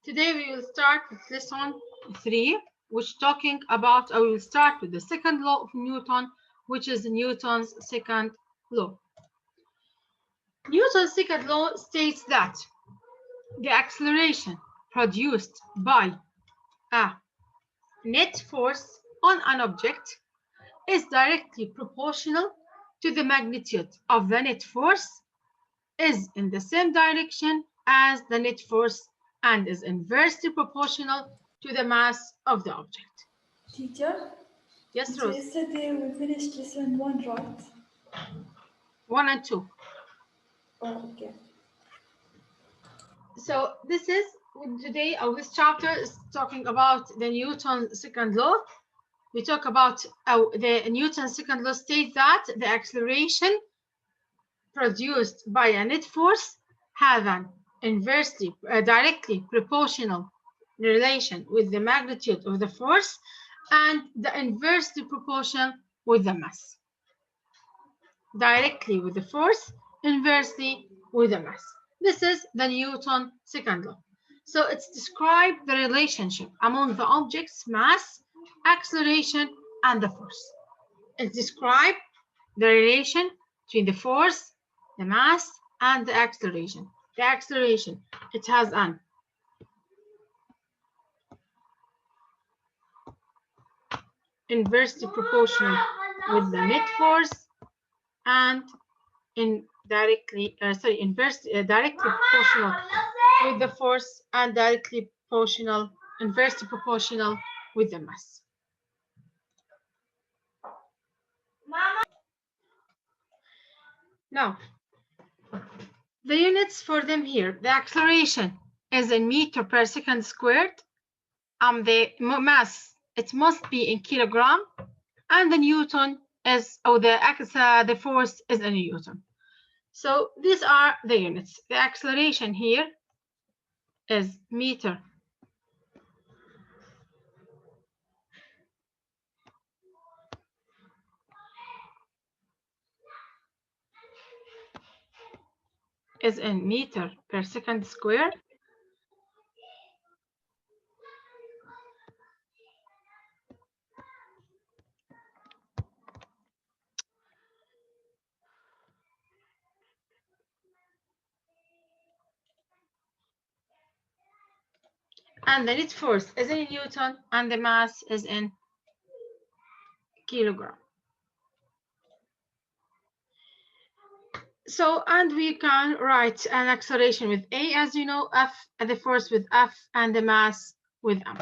Today we will start with lesson 3, which talking about, I will start with the second law of Newton, which is Newton's second law. Newton's second law states that the acceleration produced by a net force on an object is directly proportional to the magnitude of the net force, is in the same direction as the net force, and is inversely proportional to the mass of the object. Teacher? Yes, So Rose? yesterday we finished lesson 1, right? 1 and 2. Oh, okay. So this is today, this chapter is talking about the Newton's second law. We talk about the Newton's second law states that the acceleration produced by a net force have an inversely, directly proportional relation with the magnitude of the force and the inversely proportional with the mass. Directly with the force, inversely with the mass. This is the Newton's second law. So it's described the relationship among the object's mass, acceleration, and the force. It describes the relation between the force, the mass, and the acceleration. The acceleration, it has an inversely proportional with the net force and directly proportional with the force and directly proportional, inversely proportional with the mass. Now, the units for them here, the acceleration is in meter per second squared, the mass, it must be in kilogram, and the Newton is, or the force is in Newton. So these are the units. The acceleration here is meter is in meter per second squared. And the net force is in Newton, and the mass is in kilogram. So, and we can write an acceleration with A, as you know, F, and the force with F, and the mass with M.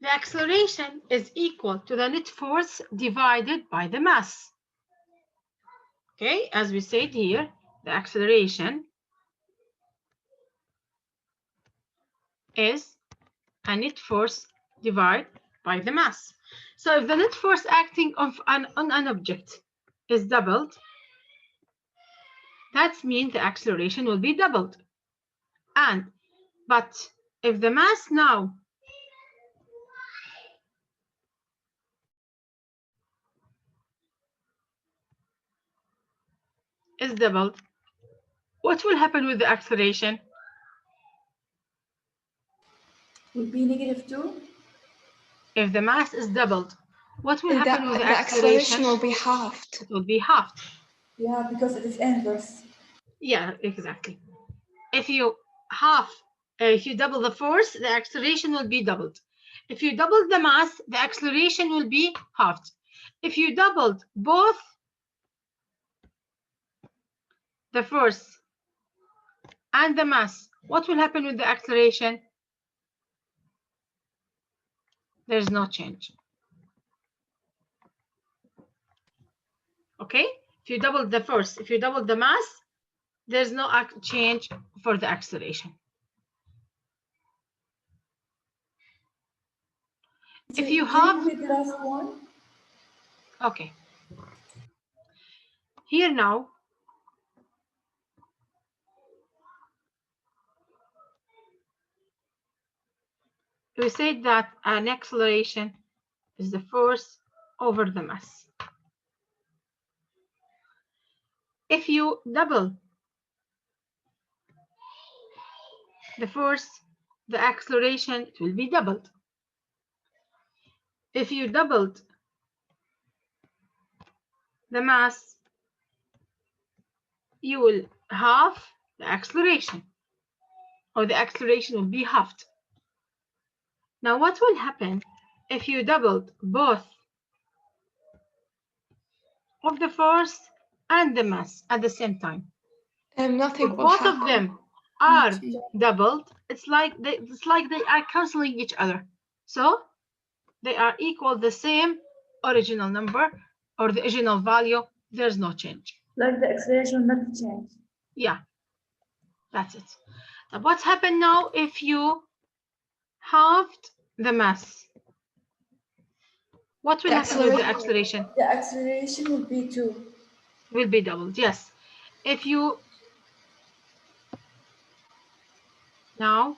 The acceleration is equal to the net force divided by the mass. Okay, as we said here, the acceleration is a net force divided by the mass. So if the net force acting on an object is doubled, that means the acceleration will be doubled. But if the mass now is doubled, what will happen with the acceleration? Will be -2. If the mass is doubled, what will happen with the acceleration? Will be halved. It will be halved. Yeah, because it is inverse. Yeah, exactly. If you double the force, the acceleration will be doubled. If you double the mass, the acceleration will be halved. If you doubled both the force and the mass, what will happen with the acceleration? There's no change. Okay, if you double the force, if you double the mass, there's no change for the acceleration. If you have the last one. Okay. Here now, we said that an acceleration is the force over the mass. If you double the force, the acceleration, it will be doubled. If you doubled the mass, you will halve the acceleration, or the acceleration will be halved. Now, what will happen if you doubled both of the force and the mass at the same time? Nothing If will both happen. of them are doubled, it's like they are canceling each other. So they are equal the same original number or the original value. There's no change. Like the acceleration will not change. Yeah, that's it. Now, what's happened now if you halved the mass? What will The happen with the acceleration? The acceleration will be 2. Will be doubled, yes. If you now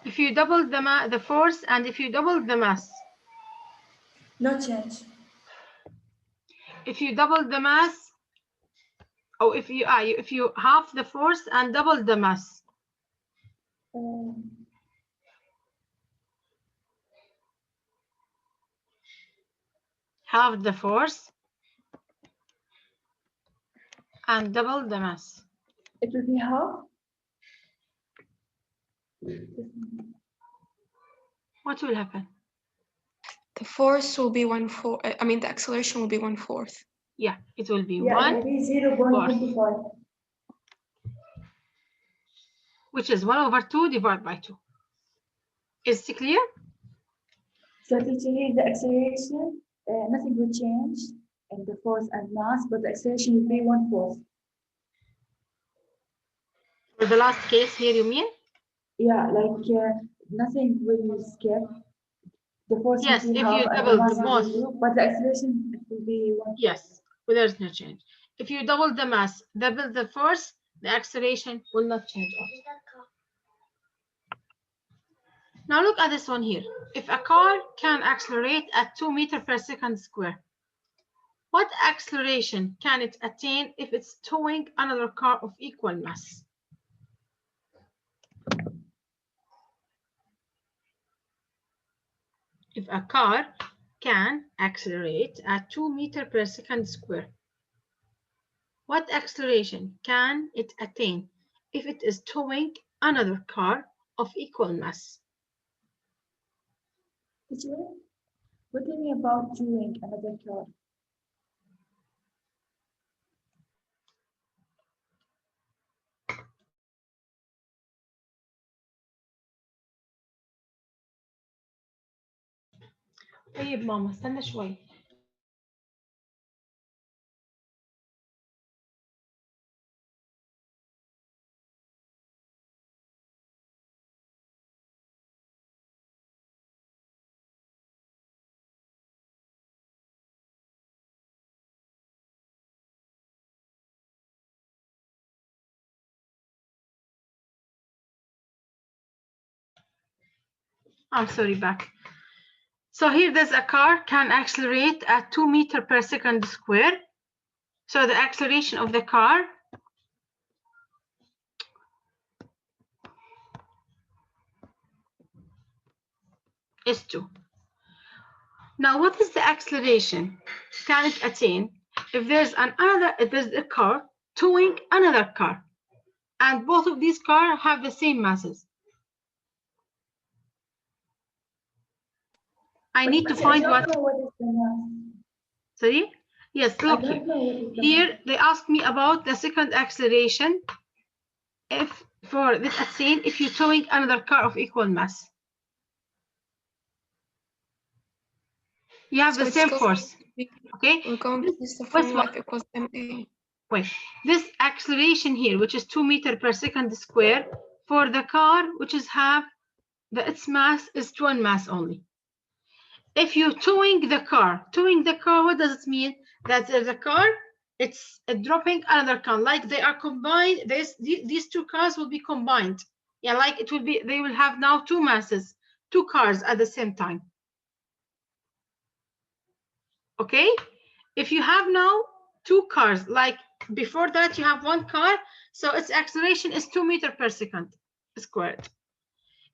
if you double the force and if you double the mass, No change. if you double the mass, or if you half the force and double the mass, half the force and double the mass, it will be half. what will happen? The force will be 1/4. I mean, the acceleration will be 1/4. Yeah, it will be Yeah, it will be 0.25. Which is 1/2 divided by 2. Is it clear? So teacher, here the acceleration, nothing will change in the force and mass, but the acceleration will be 1/4. For the last case here, you mean? Yeah, like nothing will skip. The force Yes, will be if half you and the double mass the will mass. be 2, but the acceleration it will be 1/4. Yes, well, there's no change. If you double the mass, double the force, the acceleration will not change. Now look at this one here. If a car can accelerate at 2 meters per second square, what acceleration can it attain if it's towing another car of equal mass? If a car can accelerate at 2 meters per second square, what acceleration can it attain if it is towing another car of equal mass? Teacher, what do you mean about doing another car? طيب ماما استنى شوي. I'm sorry, back. So here there's a car can accelerate at 2 meters per second square. So the acceleration of the car is 2. Now, what is the acceleration can it attain if there's a car towing another car, and both of these cars have the same masses? I need to find what. What is the mass? Sorry? Yes, look here. Here they ask me about the second acceleration if for this attain if you're towing another car of equal mass. You have the same force. Okay. We're going to use the formula if equals MA. Wait, this acceleration here, which is 2 meters per second square, for the car, which is its mass is 1 mass only. If you're towing the car, what does it mean? That there's a car, it's dropping another car, like they are combined. These two cars will be combined. Yeah, like it will be, they will have now two masses, two cars at the same time. Okay, if you have now two cars, like before that you have one car, so its acceleration is 2 meters per second squared.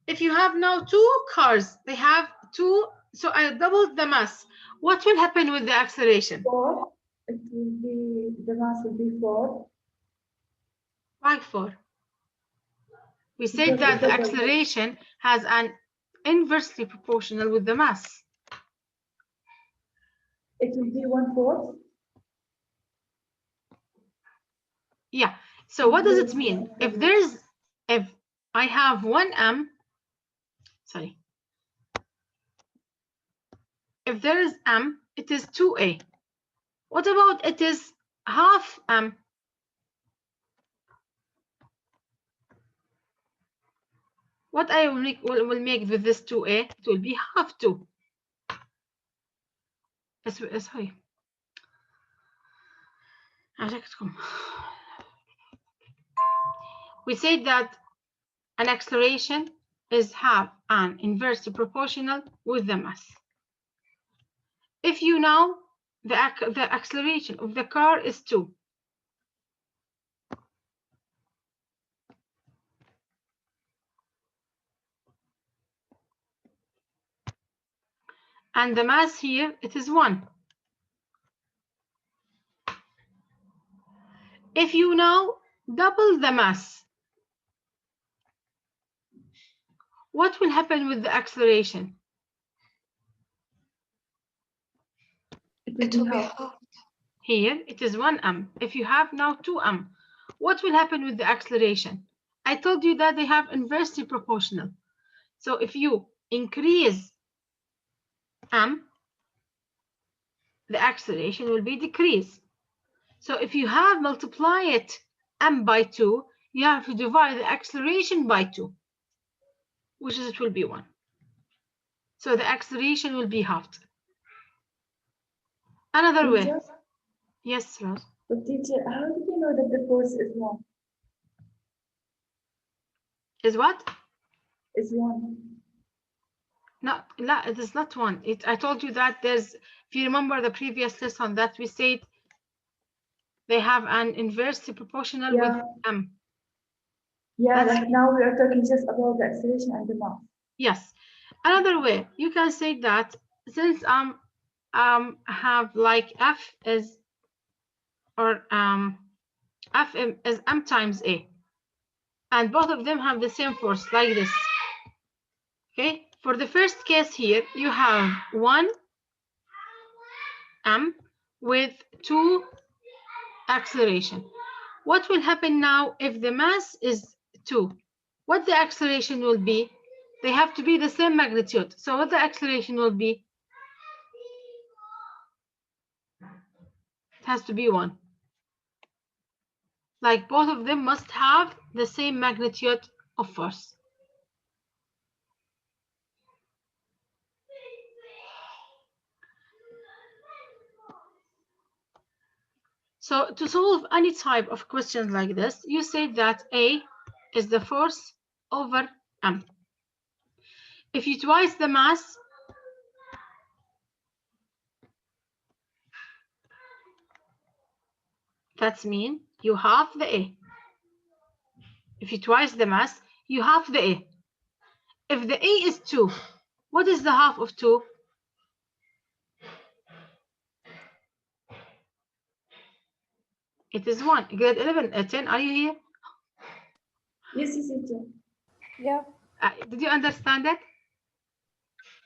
If you have now two cars, they have two, so I doubled the mass. What will happen with the acceleration? 4. It will be, the mass will be 4. Why 4? We said Because that it the doubled. acceleration has an inversely proportional with the mass. It will be 1/4. Yeah, so what does it mean? If I have 1 m, sorry, if there is m, it is 2a. What about it is half m? What I will make with this 2a, it will be half 2. Sorry. We said that an acceleration is half and inversely proportional with the mass. If you know the acceleration of the car is 2. And the mass here, it is 1. If you now double the mass, what will happen with the acceleration? It will be half. Here, it is 1 m. If you have now 2 m, what will happen with the acceleration? I told you that they have inversely proportional. So if you increase m, the acceleration will be decreased. So if you have multiply it m by 2, you have to divide the acceleration by 2, which is it will be 1. So the acceleration will be halved. Another way. Yes, Rose. But teacher, how did you know that the force is 1? Is what? Is 1. No, it is not 1. I told you that there's, if you remember the previous lesson that we said they have an inversely proportional with m. Yeah, like now we are talking just about the acceleration and the mass. Yes. Another way, you can say that since have like F is, or F is m times a, and both of them have the same force like this. Okay, for the first case here, you have 1 m with 2 acceleration. What will happen now if the mass is 2? What the acceleration will be? They have to be the same magnitude. So what the acceleration will be? It has to be 1. Like both of them must have the same magnitude of force. So to solve any type of question like this, you say that A is the force over m. If you twice the mass, that means you halve the A. If you twice the mass, you halve the A. If the A is 2, what is the half of 2? It is 1. Grade 11, 10, are you here? Yes, teacher. Yeah. Did you understand that?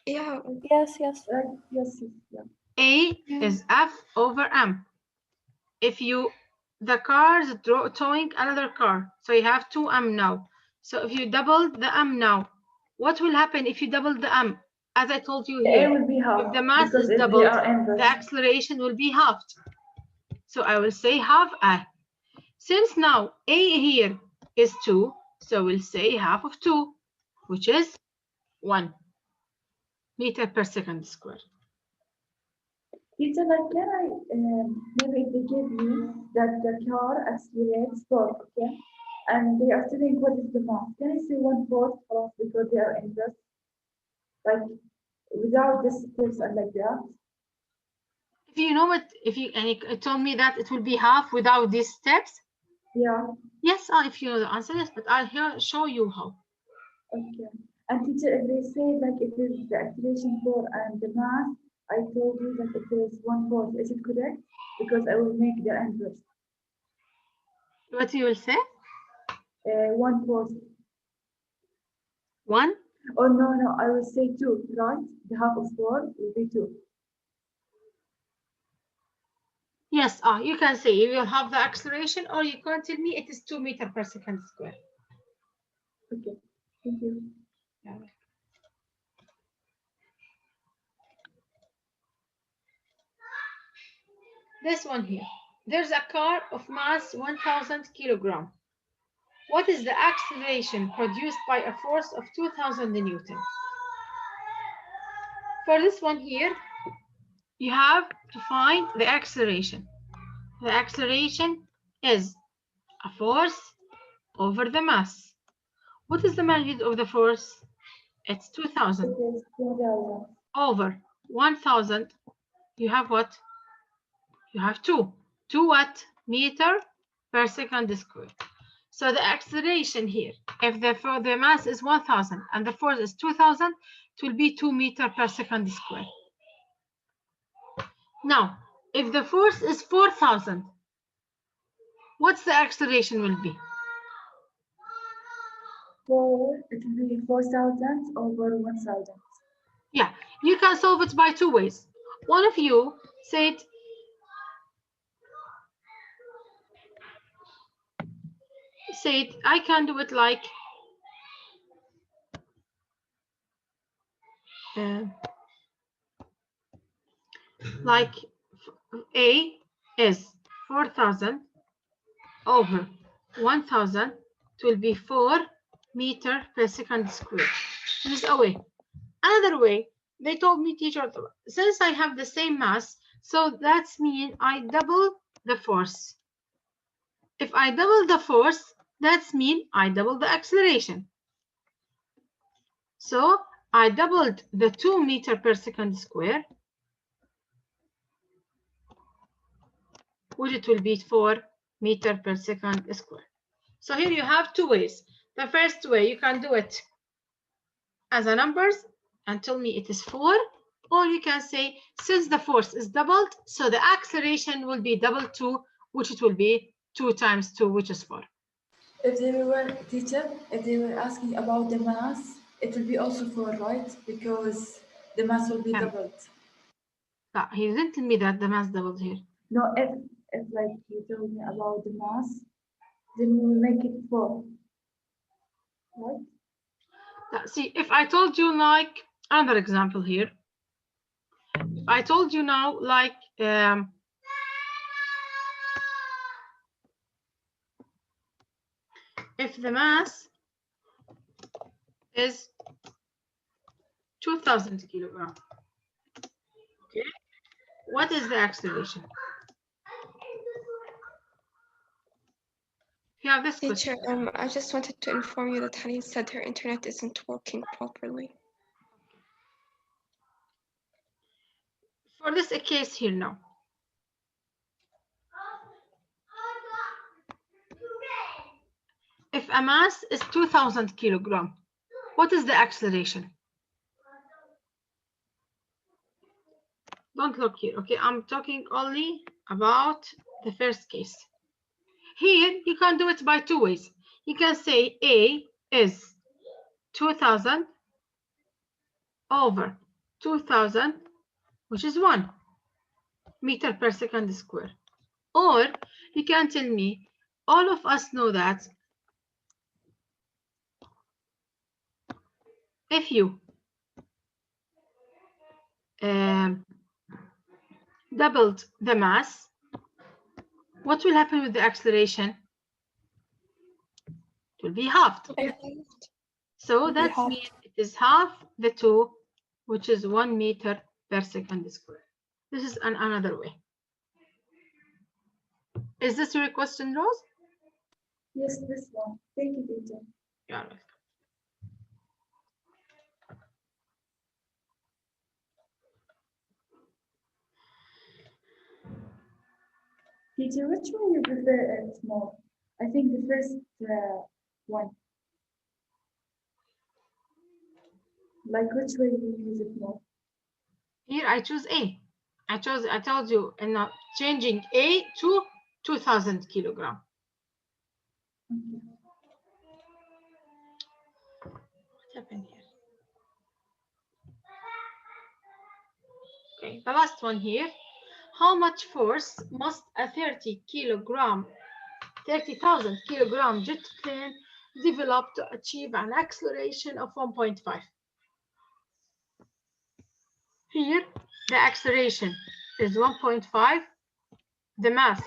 Yeah. Yes. Yes. Yes. Yeah. A is F over M. If you, the car is towing another car, so you have 2m now. So if you double the m now, what will happen if you double the m? As I told you here, A will be half. if the mass because is if they doubled, are inverse. the acceleration will be halved. So I will say half a. Since now a here is 2, so we'll say half of 2, which is 1 meter per second squared. Teacher, like, can I, maybe if they give you that the car accelerates 4, okay? and they are telling what is the mass. Can I say 1/4 because they are inverse? Like without this steps and like that? If you know it, if you and you told me that it will be half without these steps, Yeah. yes, if you know the answer, yes, but I'll here show you how. Okay. And teacher, if they say like it is the acceleration 4 and the mass, I told you that it is 1/4. Is it correct? Because I will make the inverse. What you will say? 1/4. 1. Oh no, I will say 2, right? The half of 4 will be 2. Yes, you can say you will have the acceleration, or you can tell me it is 2 meters per second square. Okay, thank you. Yeah. This one here. There's a car of mass 1,000 kilogram. What is the acceleration produced by a force of 2,000 Newton? For this one here, you have to find the acceleration. The acceleration is a force over the mass. What is the magnitude of the force? It's 2,000 It is 2,000. over 1,000. You have what? You have 2. 2 what? Meter per second squared. So the acceleration here, if the mass is 1,000 and the force is 2,000, it will be 2 meters per second squared. Now, if the force is 4,000, what's the acceleration will be? It will be 4,000 over 1,000. Yeah, you can solve it by 2 ways. One of you said, I can do it like A is 4,000 over 1,000. It will be 4 meters per second squared. This is a way. Another way, they told me, teacher, since I have the same mass, so that means I double the force. If I double the force, that means I double the acceleration. So I doubled the 2 meters per second square, which it will be 4 meters per second square. So here you have 2 ways. The first way, you can do it as a numbers and tell me it is 4, or you can say since the force is doubled, so the acceleration will be double 2, which it will be 2 times 2, which is 4. If they were teacher, if they were asking about the mass, it will be also 4, right? Because the mass will be doubled. He didn't tell me that the mass doubled here. No, if like you told me about the mass, then we will make it 4, right? See, if I told you like another example here, if I told you now like if the mass is 2,000 kilogram, okay, what is the acceleration? Yeah, this Teacher, question. I just wanted to inform you that Hani said her internet isn't working properly. For this case here now. If a mass is 2,000 kilogram, what is the acceleration? Don't look here, okay? I'm talking only about the first case. Here, you can do it by 2 ways. You can say A is 2,000 over 2,000, which is 1 meter per second square. Or you can tell me, all of us know that if you doubled the mass, what will happen with the acceleration? It will be halved. So that means it is half the 2, which is 1 meter per second square. This is another way. Is this your question, Rose? Yes, this one. Thank you, teacher. You are welcome. Teacher, which one you prefer it more? I think the first one. Like which way you use it more? Here I choose A. I told you, and now changing A to 2000 kilogram. Okay. What happened here? Okay, the last one here. How much force must a 30,000 kilogram jet plane develop to achieve an acceleration of 1.5? Here, the acceleration is 1.5. The mass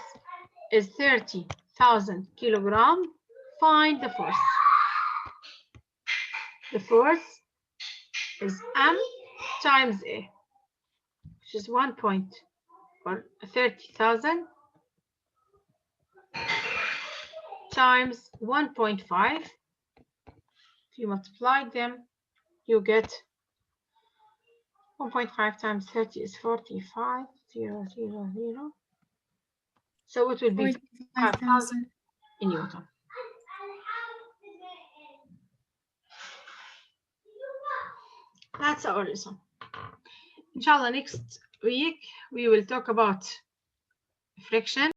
is 30,000 kilogram. Find the force. The force is M times A, which is 30,000 times 1.5. If you multiply them, you get 1.5 times 30 is 45, 0, 0, 0. So it will be 5,000 in Newton. That's our lesson. Inshallah, next week we will talk about friction.